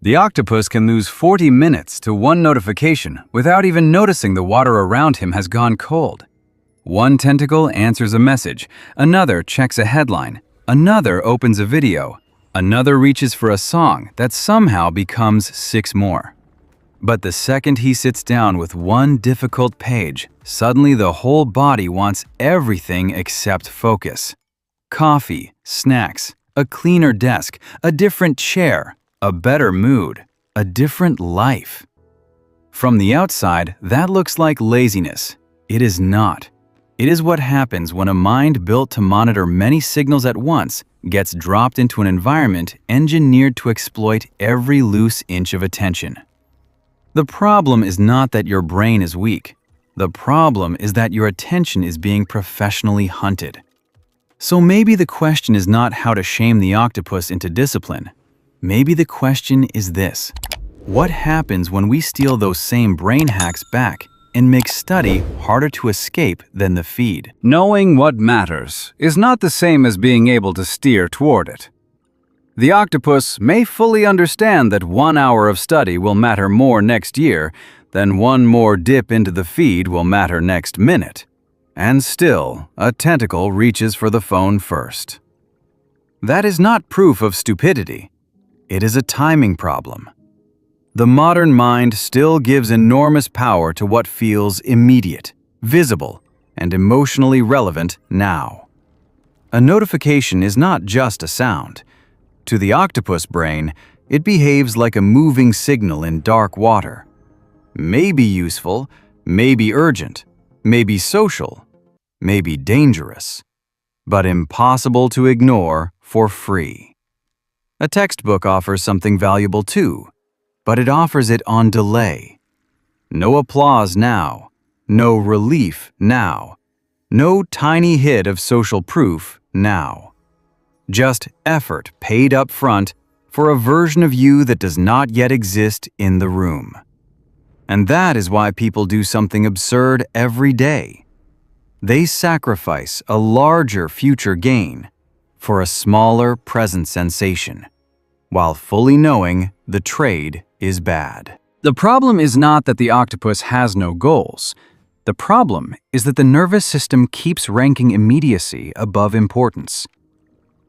The octopus can lose 40 minutes to one notification without even noticing the water around him has gone cold. One tentacle answers a message, another checks a headline, another opens a video, another reaches for a song that somehow becomes 6 more. But the second he sits down with one difficult page, suddenly the whole body wants everything except focus. Coffee, snacks, a cleaner desk, a different chair, a better mood, a different life. From the outside, that looks like laziness. It is not. It is what happens when a mind built to monitor many signals at once gets dropped into an environment engineered to exploit every loose inch of attention. The problem is not that your brain is weak. The problem is that your attention is being professionally hunted. So maybe the question is not how to shame the octopus into discipline. Maybe the question is this: what happens when we steal those same brain hacks back and make study harder to escape than the feed? Knowing what matters is not the same as being able to steer toward it. The octopus may fully understand that 1 hour of study will matter more next year than one more dip into the feed will matter next minute. And still, a tentacle reaches for the phone first. That is not proof of stupidity. It is a timing problem. The modern mind still gives enormous power to what feels immediate, visible, and emotionally relevant now. A notification is not just a sound. To the octopus brain, it behaves like a moving signal in dark water. Maybe useful, maybe urgent, maybe social, maybe dangerous, but impossible to ignore for free. A textbook offers something valuable too, but it offers it on delay. No applause now, no relief now, no tiny hit of social proof now. Just effort paid up front for a version of you that does not yet exist in the room. And that is why people do something absurd every day. They sacrifice a larger future gain for a smaller present sensation, while fully knowing the trade is bad. The problem is not that the octopus has no goals. The problem is that the nervous system keeps ranking immediacy above importance.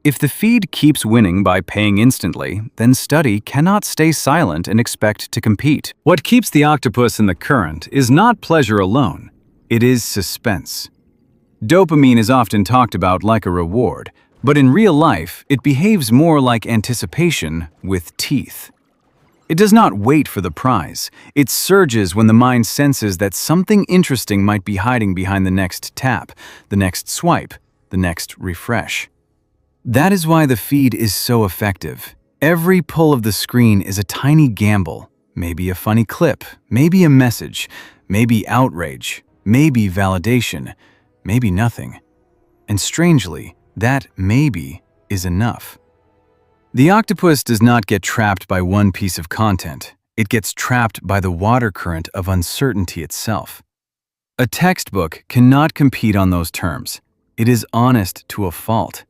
If the feed keeps winning by paying instantly, then study cannot stay silent and expect to compete. What keeps the octopus in the current is not pleasure alone. It is suspense. Dopamine is often talked about like a reward, but in real life, it behaves more like anticipation with teeth. It does not wait for the prize. It surges when the mind senses that something interesting might be hiding behind the next tap, the next swipe, the next refresh. That is why the feed is so effective. Every pull of the screen is a tiny gamble, maybe a funny clip, maybe a message, maybe outrage, maybe validation, maybe nothing. And strangely, that maybe is enough. The octopus does not get trapped by one piece of content. It gets trapped by the water current of uncertainty itself. A textbook cannot compete on those terms. It is honest to a fault.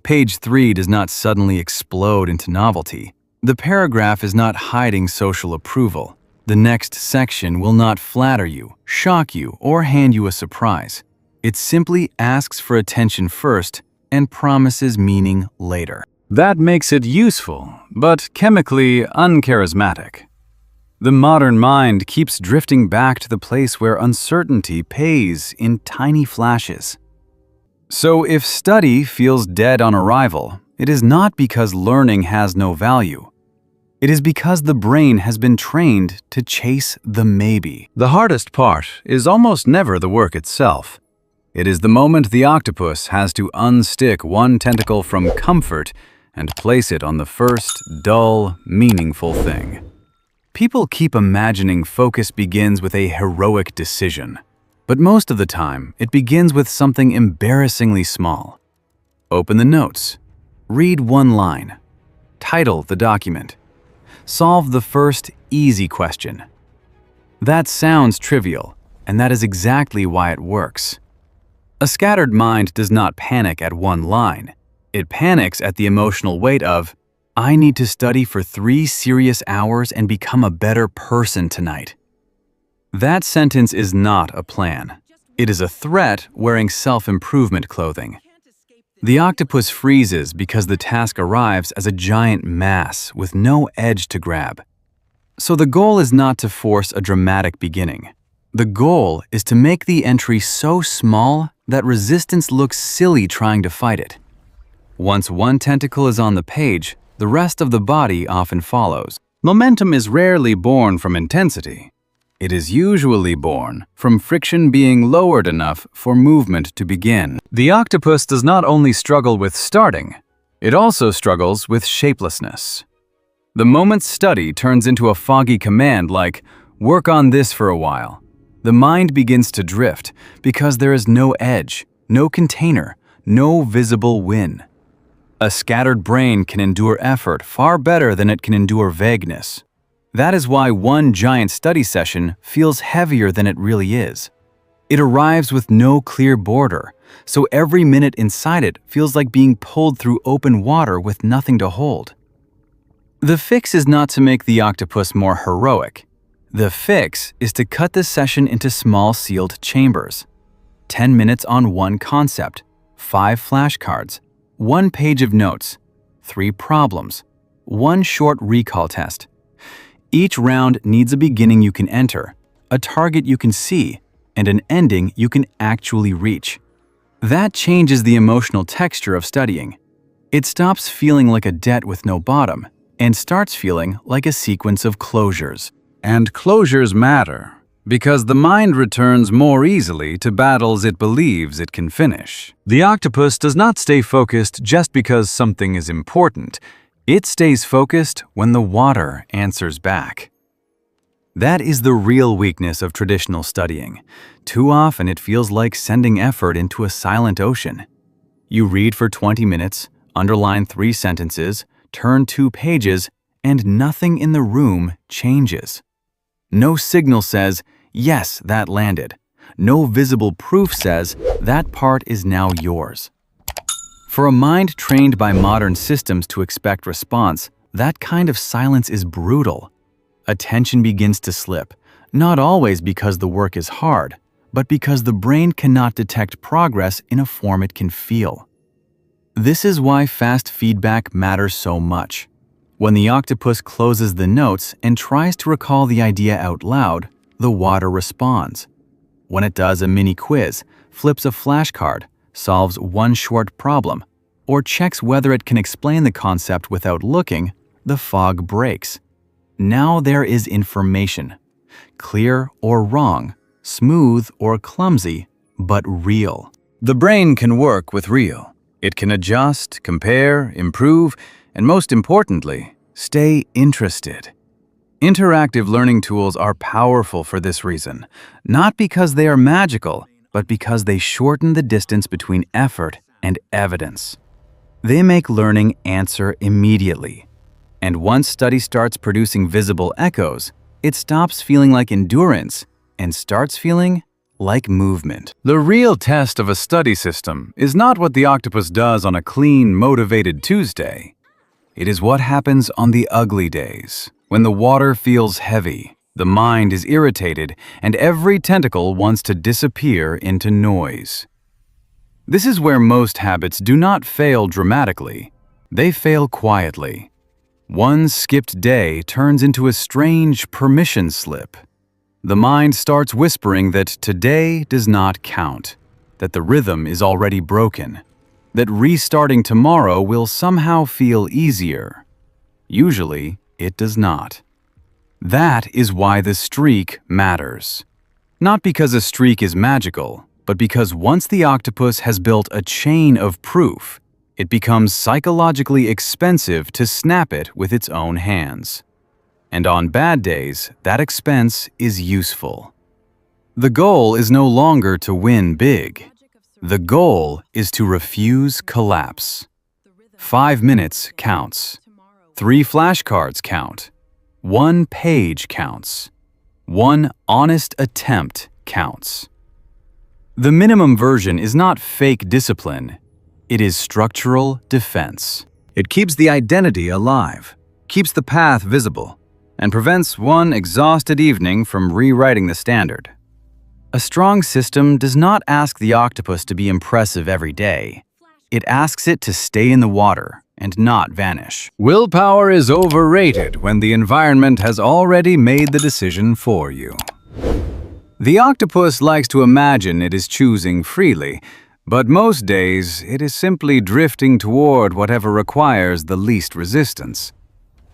Page 3 does not suddenly explode into novelty. The paragraph is not hiding social approval. The next section will not flatter you, shock you, or hand you a surprise. It simply asks for attention first and promises meaning later. That makes it useful, but chemically uncharismatic. The modern mind keeps drifting back to the place where uncertainty pays in tiny flashes. So if study feels dead on arrival, it is not because learning has no value. It is because the brain has been trained to chase the maybe. The hardest part is almost never the work itself. It is the moment the octopus has to unstick one tentacle from comfort and place it on the first, dull, meaningful thing. People keep imagining focus begins with a heroic decision, but most of the time, it begins with something embarrassingly small. Open the notes, read one line, title the document, solve the first easy question. That sounds trivial, and that is exactly why it works. A scattered mind does not panic at one line. It panics at the emotional weight of, I need to study for 3 serious hours and become a better person tonight. That sentence is not a plan. It is a threat wearing self-improvement clothing. The octopus freezes because the task arrives as a giant mass with no edge to grab. So the goal is not to force a dramatic beginning. The goal is to make the entry so small that resistance looks silly trying to fight it. Once one tentacle is on the page, the rest of the body often follows. Momentum is rarely born from intensity. It is usually born from friction being lowered enough for movement to begin. The octopus does not only struggle with starting, it also struggles with shapelessness. The moment's study turns into a foggy command like, "Work on this for a while." The mind begins to drift because there is no edge, no container, no visible win. A scattered brain can endure effort far better than it can endure vagueness. That is why one giant study session feels heavier than it really is. It arrives with no clear border, so every minute inside it feels like being pulled through open water with nothing to hold. The fix is not to make the octopus more heroic. The fix is to cut the session into small sealed chambers. 10 minutes on one concept, 5 flashcards, 1 page of notes, 3 problems, 1 short recall test. Each round needs a beginning you can enter, a target you can see, and an ending you can actually reach. That changes the emotional texture of studying. It stops feeling like a debt with no bottom and starts feeling like a sequence of closures. And closures matter because the mind returns more easily to battles it believes it can finish. The octopus does not stay focused just because something is important. It stays focused when the water answers back. That is the real weakness of traditional studying. Too often it feels like sending effort into a silent ocean. You read for 20 minutes, underline 3 sentences, turn 2 pages, and nothing in the room changes. No signal says, "Yes, that landed." No visible proof says, "That part is now yours." For a mind trained by modern systems to expect response, that kind of silence is brutal. Attention begins to slip, not always because the work is hard, but because the brain cannot detect progress in a form it can feel. This is why fast feedback matters so much. When the octopus closes the notes and tries to recall the idea out loud, the water responds. When it does a mini quiz, flips a flashcard, solves 1 short problem, or checks whether it can explain the concept without looking, the fog breaks. Now there is information. Clear or wrong, smooth or clumsy, but real. The brain can work with real. It can adjust, compare, improve, and most importantly, stay interested. Interactive learning tools are powerful for this reason, not because they are magical, but because they shorten the distance between effort and evidence. They make learning answer immediately. And once study starts producing visible echoes, it stops feeling like endurance and starts feeling like movement. The real test of a study system is not what the octopus does on a clean, motivated Tuesday. It is what happens on the ugly days, when the water feels heavy, the mind is irritated, and every tentacle wants to disappear into noise. This is where most habits do not fail dramatically. They fail quietly. One skipped day turns into a strange permission slip. The mind starts whispering that today does not count, that the rhythm is already broken, that restarting tomorrow will somehow feel easier. Usually, it does not. That is why the streak matters. Not because a streak is magical, but because once the octopus has built a chain of proof, it becomes psychologically expensive to snap it with its own hands. And on bad days, that expense is useful. The goal is no longer to win big. The goal is to refuse collapse. 5 minutes counts. 3 flashcards count. 1 page counts. 1 honest attempt counts. The minimum version is not fake discipline. It is structural defense. It keeps the identity alive, keeps the path visible, and prevents one exhausted evening from rewriting the standard. A strong system does not ask the octopus to be impressive every day. It asks it to stay in the water and not vanish. Willpower is overrated when the environment has already made the decision for you. The octopus likes to imagine it is choosing freely, but most days it is simply drifting toward whatever requires the least resistance.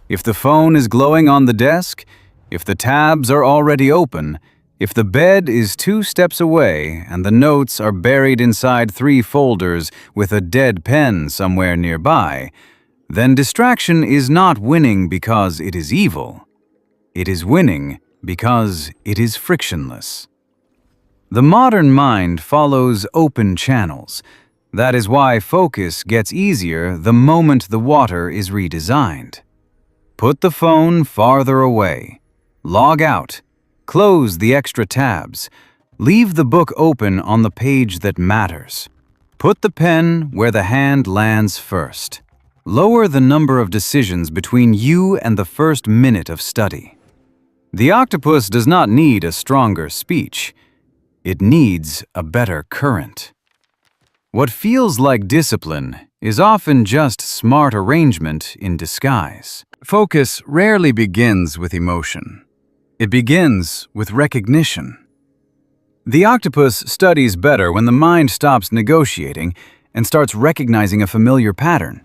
If the phone is glowing on the desk, if the tabs are already open, if the bed is 2 steps away and the notes are buried inside 3 folders with a dead pen somewhere nearby, then distraction is not winning because it is evil. It is winning because it is frictionless. The modern mind follows open channels. That is why focus gets easier the moment the water is redesigned. Put the phone farther away. Log out. Close the extra tabs. Leave the book open on the page that matters. Put the pen where the hand lands first. Lower the number of decisions between you and the first minute of study. The octopus does not need a stronger speech. It needs a better current. What feels like discipline is often just smart arrangement in disguise. Focus rarely begins with emotion. It begins with recognition. The octopus studies better when the mind stops negotiating and starts recognizing a familiar pattern.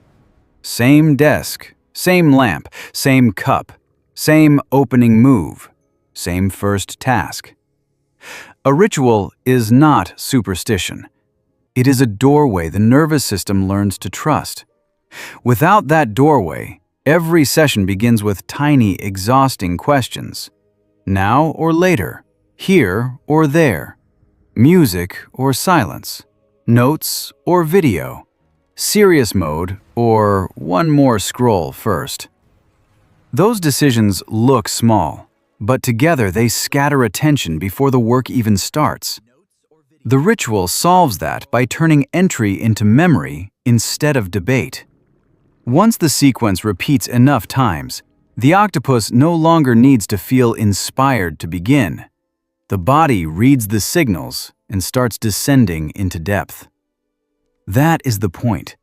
Same desk, same lamp, same cup, same opening move, same first task. A ritual is not superstition. It is a doorway the nervous system learns to trust. Without that doorway, every session begins with tiny, exhausting questions. Now or later, here or there, music or silence, notes or video, serious mode or one more scroll first. Those decisions look small, but together they scatter attention before the work even starts. The ritual solves that by turning entry into memory instead of debate. Once the sequence repeats enough times, the octopus no longer needs to feel inspired to begin. The body reads the signals and starts descending into depth. That is the point.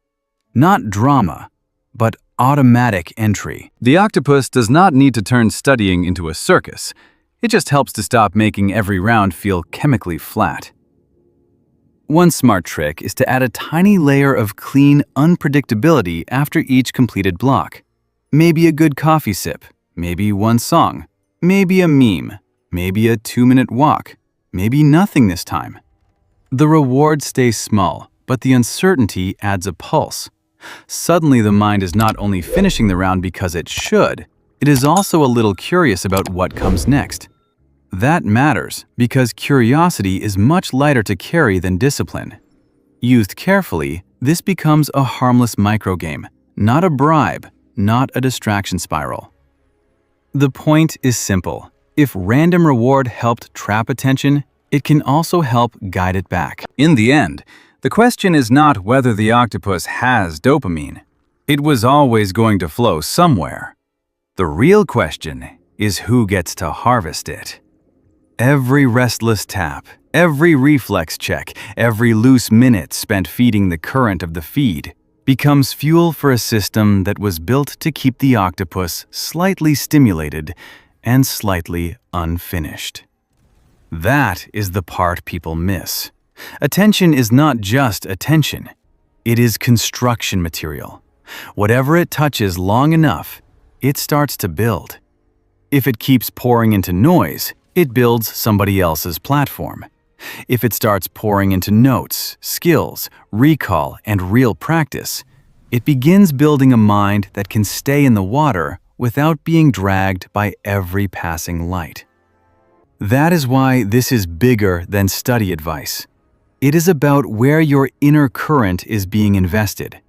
Not drama, but automatic entry. The octopus does not need to turn studying into a circus. It just helps to stop making every round feel chemically flat. One smart trick is to add a tiny layer of clean unpredictability after each completed block. Maybe a good coffee sip, maybe one song, maybe a meme, maybe a 2-minute walk, maybe nothing this time. The reward stays small, but the uncertainty adds a pulse. Suddenly the mind is not only finishing the round because it should, it is also a little curious about what comes next. That matters because curiosity is much lighter to carry than discipline. Used carefully, this becomes a harmless microgame, not a bribe, not a distraction spiral. The point is simple. If random reward helped trap attention, it can also help guide it back. In the end, the question is not whether the octopus has dopamine. It was always going to flow somewhere. The real question is who gets to harvest it. Every restless tap, every reflex check, every loose minute spent feeding the current of the feed becomes fuel for a system that was built to keep the octopus slightly stimulated and slightly unfinished. That is the part people miss. Attention is not just attention. It is construction material. Whatever it touches long enough, it starts to build. If it keeps pouring into noise, it builds somebody else's platform. If it starts pouring into notes, skills, recall, and real practice, it begins building a mind that can stay in the water without being dragged by every passing light. That is why this is bigger than study advice. It is about where your inner current is being invested.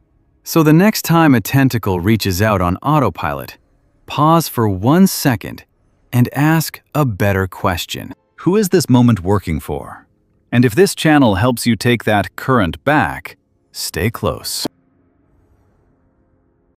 So the next time a tentacle reaches out on autopilot, pause for 1 second and ask a better question. Who is this moment working for? And if this channel helps you take that current back, stay close.